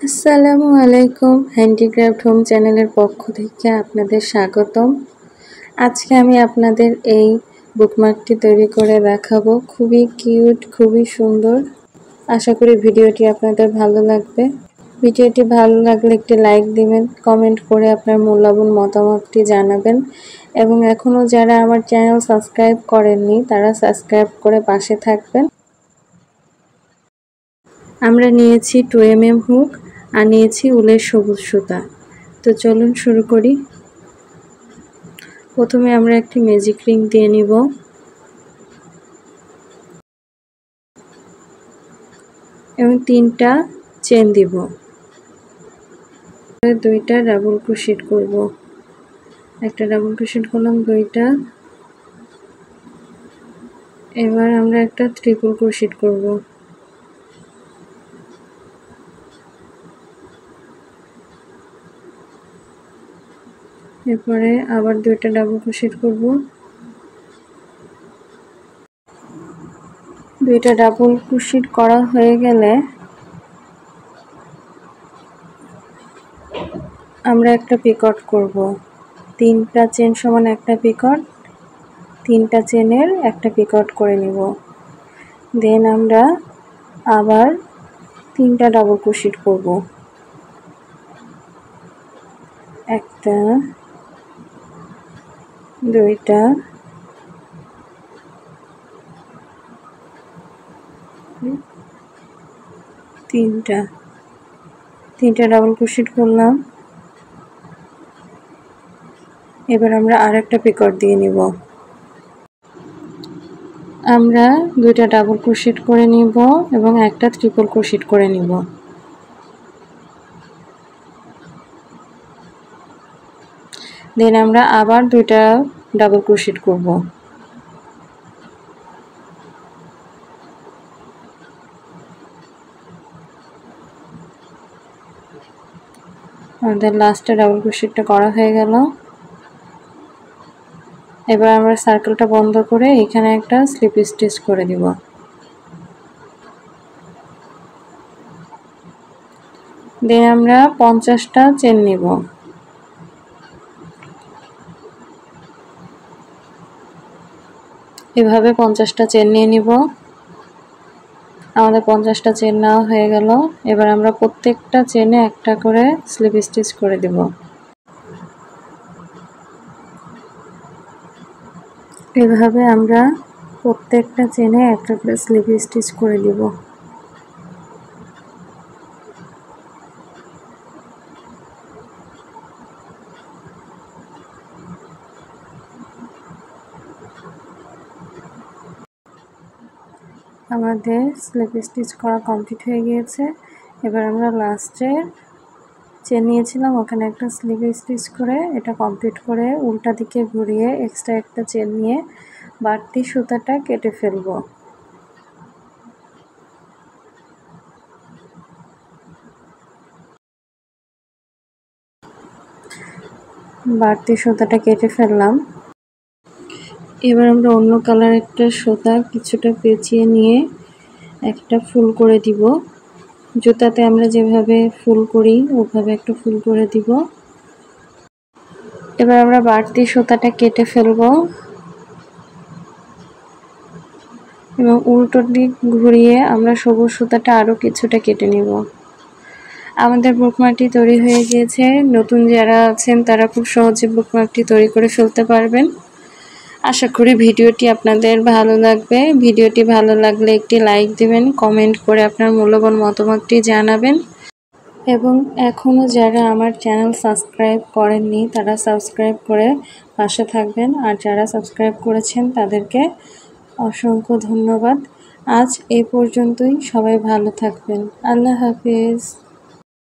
আসসালামু আলাইকুম। Handicraft home চ্যানেলের পক্ষ থেকে আপনাদের স্বাগতম। আজকে আমি আপনাদের এই বুকমার্কটি তৈরি করে দেখাবো। খুবই কিউট, খুবই সুন্দর। আশা করি ভিডিওটি আপনাদের ভালো লাগবে। ভিডিওটি ভালো লাগলে একটি লাইক দিবেন, কমেন্ট করে আপনার মূল্যবান মতামতটি জানাবেন এবং এখনও যারা আমার চ্যানেল সাবস্ক্রাইব করেননি তারা সাবস্ক্রাইব করে পাশে থাকবেন। আমরা নিয়েছি 2mm হুক আর নিয়েছি উলের সবুজ সুতা। তো চলুন শুরু করি। প্রথমে আমরা একটি ম্যাজিক রিং দিয়ে নিব এবং 3টা চেন দিব। দুইটা ডাবল ক্রোশেট করব। একটা ডাবল ক্রোশেট করলাম, দুইটা। এবার আমরা একটা ট্রিপল ক্রোশেট করব। এরপরে আবার দুইটা ডাবল ক্রোশেট করব। দুইটা ডাবল ক্রোশেট করা হয়ে গেলে আমরা একটা পিকট করব। 3টা চেন সমান একটা পিকট, 3টা চেনের একটা পিকট করে নিব। দেন আমরা আবার 3টা ডাবল ক্রোশেট করব। একটা, দুইটা, তিনটা ডাবল ক্রোশেট করলাম। এবার আমরা আরেকটা পিকট দিয়ে নিব। আমরা দুইটা ডাবল ক্রোশেট করে নিব এবং একটা ট্রিপল ক্রোশেট করে নিব। দেন আমরা আবার দুইটা ডাবল ক্রোশেট করব। আমাদের লাস্টে ডাবল ক্রোশেটটা করা হয়ে গেল। এবার আমরা সার্কেলটা বন্ধ করে এখানে একটা স্লিপ স্টিচ করে দিব। দেন আমরা 50টা চেন নিব। এভাবে 50টা চেন নিয়ে নিব। আমাদের 50টা চেন নেওয়া হয়ে গেল। এবার আমরা প্রত্যেকটা চেনে একটা করে স্লিপ স্টিচ করে দিব। এভাবে আমরা প্রত্যেকটা চেনে একটা করে স্লিপ স্টিচ করে দিব। আমাদের স্লিপ স্টিচ করা কমপ্লিট হয়ে গিয়েছে। এবার আমরা লাস্টের চেন নিয়েছিলাম, ওখানে একটা স্লিপ স্টিচ করে এটা কমপ্লিট করে উল্টা দিকে ঘুরিয়ে এক্সট্রা একটা চেন নিয়ে বাড়তি সুতাটা কেটে ফেলব। বাড়তি সুতাটা কেটে ফেললাম। এবার আমরা অন্য কালার একটা সুতা কিছুটা পেঁচিয়ে নিয়ে একটা ফুল করে দিব। জুতাতে আমরা যেভাবে ফুল করি ওভাবে একটা ফুল করে দিব। এবার আমরা বাড়তি সুতাটা কেটে ফেলব এবং উল্টো দিক ঘুরিয়ে আমরা সবুজ সুতাটা আরও কিছুটা কেটে নিব। আমাদের বুকমার্কটি তৈরি হয়ে গিয়েছে। নতুন যারা আছেন তারা খুব সহজে বুকমার্কটি তৈরি করে ফেলতে পারবেন। আশা করি ভিডিওটি আপনাদের ভালো লাগবে। ভিডিওটি ভালো লাগলে একটি লাইক দিবেন, কমেন্ট করে আপনার মূল্যবান মতামতটি জানাবেন এবং এখনও যারা আমার চ্যানেল সাবস্ক্রাইব করেননি তারা সাবস্ক্রাইব করে পাশে থাকবেন। আর যারা সাবস্ক্রাইব করেছেন তাদেরকে অসংখ্য ধন্যবাদ। আজ এই পর্যন্তই। সবাই ভালো থাকবেন। আল্লাহ হাফেজ।